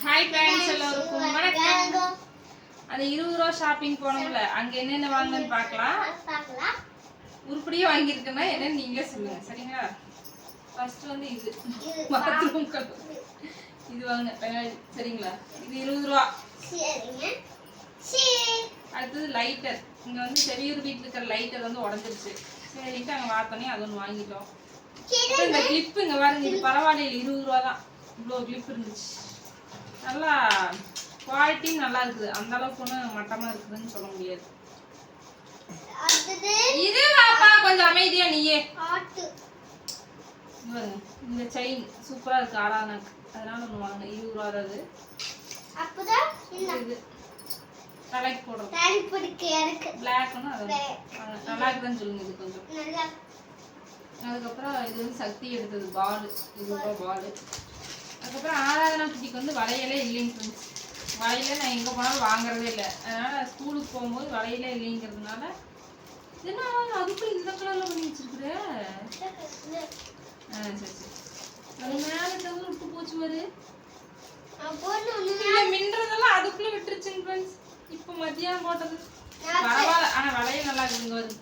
Hi friends, எல்லாருக்கும் வணக்கம். அந்த 20 ரூபா ஷாப்பிங் போனோம்ல, அங்க என்னென்ன வாங்கணும்னு பார்க்கலாம். உருப்படியா வாங்கியிருக்கேன்னா என்னன்னு நீங்களே சொல்லுங்க, சரிங்களா? ஃபர்ஸ்ட் வந்து இது பாத்ரூம் கலர் இது வாங்கினேன், சரிங்களா? இது 20 ரூபா. அடுத்தது லைட்டர். இங்க வந்து செவியூர் வீட்டில் இருக்கிற லைட்டர் வந்து உடஞ்சிருச்சு. சரின்ட்டு அங்கே பார்த்தோன்னே அது ஒன்று வாங்கிட்டோம். இந்த கிளிப்பு இங்கே பாருங்க, இது பரவாயில்ல, 20 ரூபா தான். இவ்வளோ கிளிப் இருந்துச்சு. நல்லா குவாலிட்டியும் நல்லா இருக்குது. அந்த அளவுக்கு ஒன்றும் மட்டமா இருக்குதுன்னு சொல்ல முடியாது. இது பாப்பா கொஞ்சம் அமைதியா நீயே. இந்த செயின் சூப்பரா இருக்கு, ஆராதனாக்கு. அதனால ஒன்று வாங்க, 20 ரூபா தான். இது தலைக்கு போடுறது பிளாக் நல்லா இருக்குதுன்னு சொல்லுங்க. இது கொஞ்சம். அதுக்கப்புறம் இது வந்து சக்தி எடுத்தது பால், 20 ரூபா பால். அதுக்கப்புறம் ஆராதனா குட்டிக்கு வந்து வளையலே இல்லைங்க ஃப்ரெண்ட்ஸ். வளையலே நான் எங்கே போனாலும் வாங்குறதே இல்லை. அதனால் ஸ்கூலுக்கு போகும்போது வளையலே இல்லைங்கிறதுனால என்ன அதுக்குள்ள இந்த கலரில் பண்ணி வச்சிருக்குற. சரி சரி, அது மேலே தவிர விட்டு போச்சு பாரு. மின்றதெல்லாம் அதுக்குள்ளே விட்டுருச்சுங்க ஃப்ரெண்ட்ஸ். இப்போ மதியானம் போட்டது பரவாயில்ல, ஆனால் வளையல் நல்லா இருக்குங்க. வருது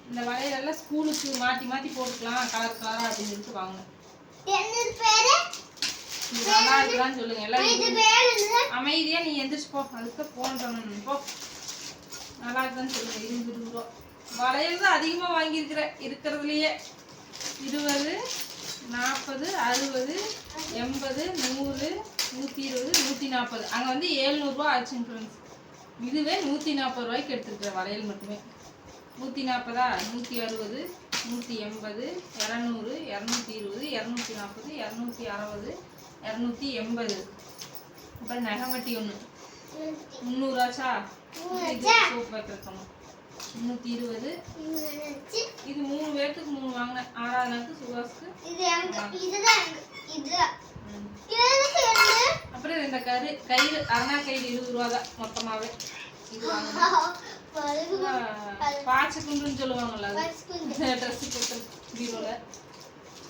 இந்த வளையல் எல்லாம் ஸ்கூலுக்கு மாற்றி மாற்றி போட்டுக்கலாம், கலர் கலராக அப்படின்னு சொல்லிட்டு வாங்க. நல்லா இருக்குதான்னு சொல்லுங்க எல்லாம். அமைதியா நீ எந்திரிச்சு போ, அதுக்கு போன் பண்ணணும். போ, நல்லா இருக்குதான்னு சொல்லுங்க. 20 ரூபா வளையல் தான் அதிகமா வாங்கியிருக்கிற இருக்கிறதுலயே. 20, 40, 60, 80, 100, 120, 140. அங்க வந்து 700 ரூபா ஆச்சுங்க ஃப்ரெண்ட்ஸ். இதுவே 140 ரூபாய்க்கு எடுத்துருக்குற வளையல் மட்டுமே. 140, 160, 180, 200, 220, 240, 260, 280. அப்புறம் நகமட்டி ஒன்று 300 ஆச்சா. சோப் வைக்கணும் 320. இது 3 பேர்த்துக்கு 3 வாங்கினேன். ஆராதனாக்கு, சுகாஸ்க்கு. அப்புறம் இந்த கயிறு அரணா கயிறு 20 ரூபா தான் மொத்தமாவே. இது வாங்கினேன். பாய்ச்சி குண்டுன்னு சொல்லுவாங்கல்ல, அது ட்ரெஸ் போட்டு பீரோல.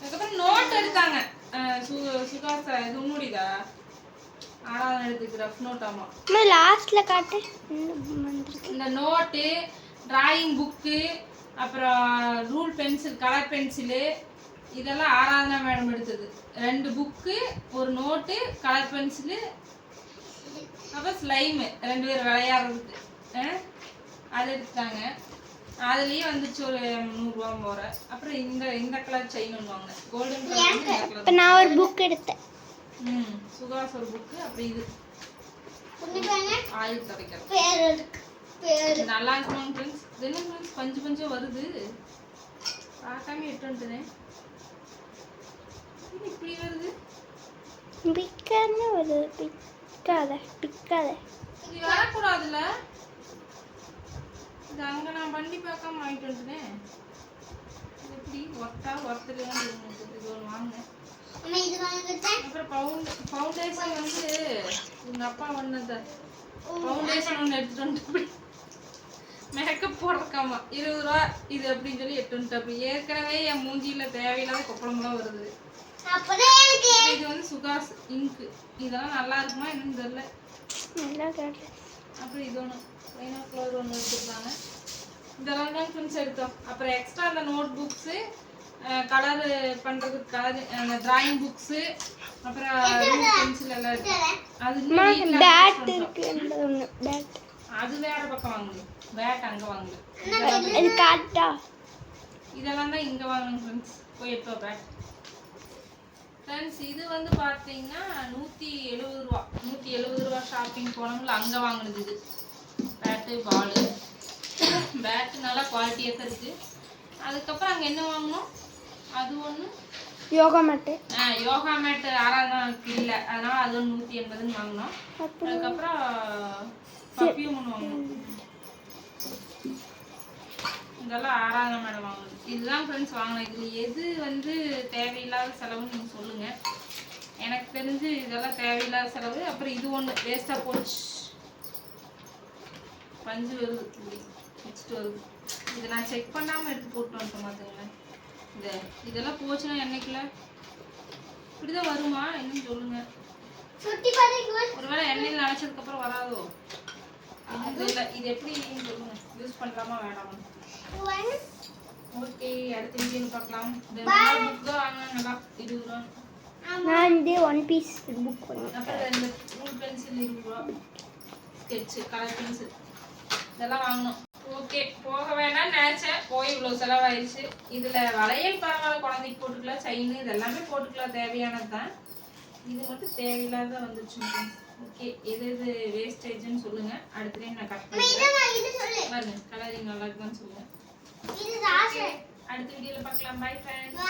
அதுக்கப்புறம் நோட் எடுத்தாங்க. சுகாச இது உன்னுடையதா? ஆராதனை எடுத்துக்கு ரஃப் நோட். ஆமா, லாஸ்ட்ல காட்டு. இந்த நோட்டு, டிராயிங் புக்கு, அப்புறம் ரூல் பென்சில், கலர் பென்சிலு, இதெல்லாம் ஆராதனா மேடம் எடுத்தது. 2 புக்கு, ஒரு நோட்டு, கலர் பென்சிலு, அப்புறம் ஸ்லைமு 2 பேர் விளையாடுறதுக்கு அது எடுத்தாங்க. அதுலயே வந்துச்சு ஒரு 100 ரூபா போற. அப்புறம் இந்த கலர் செயின் ஒன்று வாங்க, கோல்டன் கலர். நான் ஒரு புக் எடுத்தேன். சுகாஸ் ஒரு புக்கு. அப்புறம் இது ஆயில் துடைக்கிறது. நல்லா இருக்குமாங்க ஃப்ரெண்ட்ஸ். என்ன ஃப்ரெண்ட்ஸ் பஞ்சு பஞ்சா வருது, பார்க்காம எட்டு வந்துட்டேன். இப்படி வருது, பிக்காத வருது. பிக்காத இது வரக்கூடாதுல்ல. இது அங்கே நான் பண்ணி பார்க்காம வாங்கிட்டு வந்துட்டேன். எப்படி ஒருத்தர் இது ஒன்று வாங்கினேன். அப்புறம் ஃபவுண்டேஷன் வந்து உங்கள் அப்பா ஒன்று ஃபவுண்டேஷன் ஒன்று எடுத்துட்டு வந்துட்டு மேக்கப் போடுறக்காமா 20 ரூபா இது அப்படின்னு சொல்லி எட்டு வந்துட்டு. அப்படி ஏற்கனவே என் மூஞ்சியில் தேவையில்லாத கொப்பளம்லாம் வருது. இது வந்து சுகாஸ் இங்கு. இதெல்லாம் நல்லா இருக்குமா என்னன்னு தெரியல. அப்புறம் இது ஒன்று பைனாக்குலர் ஒன்று எடுத்துருக்காங்க. இதெல்லாம் தான் ஃப்ரெண்ட்ஸ் எடுத்தோம். அப்புறம் எக்ஸ்ட்ரா அந்த நோட் புக்ஸு, கலர் பண்ணுறதுக்கு கலர் அந்த டிராயிங் புக்ஸு, அப்புறம் பென்சில் எல்லாம் இருக்கு. அது வேற பக்கம் வாங்கணும். பேட் அங்கே வாங்கணும். இதெல்லாம் தான் இங்கே வாங்கணும் ஃப்ரெண்ட்ஸ். போய் எடுத்தோம் பேட். ஃப்ரெண்ட்ஸ் இது வந்து பார்த்தீங்கன்னா 170 ரூபா. 170 ரூபா ஷாப்பிங் போனோம்ல, அங்கே வாங்கினது இது. Bat ball. பேட்டு நல்லா குவாலிட்டியாக தான் இருக்குது. அதுக்கப்புறம் அங்கே என்ன வாங்கினோம், அது ஒன்று யோகா மேட்டு. யோகா மேட்டு ஆராதனாக்கு இல்லை, அதனால் அது ஒன்று 180ன்னு வாங்கினோம். அதுக்கப்புறம் பர்ஃப்யூம் ஒன்று வாங்கினோம். இதெல்லாம் ஆராதனா மேடம் வாங்கணும். இதுதான் ஃப்ரெண்ட்ஸ் வாங்கினேன். இதில் எது வந்து தேவையில்லாத செலவுன்னு நீங்கள் சொல்லுங்கள். எனக்கு தெரிஞ்சு இதெல்லாம் தேவையில்லாத செலவு. அப்புறம் இது ஒன்று வேஸ்ட்டாக போச்சு. பஞ்சு வருது, வச்சுட்டு வருது. இதை நான் செக் பண்ணாமல் எடுத்து போட்டு வந்துட்டேன் பார்த்துங்களேன். இதெல்லாம் போச்சுன்னா என்னைக்குல இப்படிதான் வருமா என்னன்னு சொல்லுங்கள். ஒருவேளை எண்ணெயில் நினைச்சதுக்கு அப்புறம் வராதோ? இது இல்ல, இது எப்படி சொல்லுங்க, யூஸ் பண்ணலாமா வேணாமா? ஓகே, அடுத்த வீடியோல பார்க்கலாம். இந்த புக் தான் வாங்கினாங்களா 20 ரூபா. நான் இந்த ஒன் பீஸ் புக் பண்ணேன். அப்புறம் இந்த ரூல் பென்சில் 20 ரூபா, ஸ்கெட்ச் கலர் பென்சில் இதெல்லாம் வாங்கணும். ஓகே, போக வேணாம்னு நினைச்சேன், போய் இவ்வளோ செலவாயிடுச்சு. இதுல வளையல் பரவாயில்ல, குழந்தைக்கு போட்டுக்கலாம், செயின் இதெல்லாமே போட்டுக்கலாம், தேவையானது தான். இது மட்டும் தேவையில்லாத வந்துச்சு. ஓகே, எது எது வேஸ்டேஜ்னு சொல்லுங்க, அடுத்த டைம் நான் கட் பண்ணுறேன். பாருங்க கலரிங் நல்லா இருக்குன்னு சொல்லுங்க. அடுத்த வீடியோல பார்க்கலாம். Bye friends.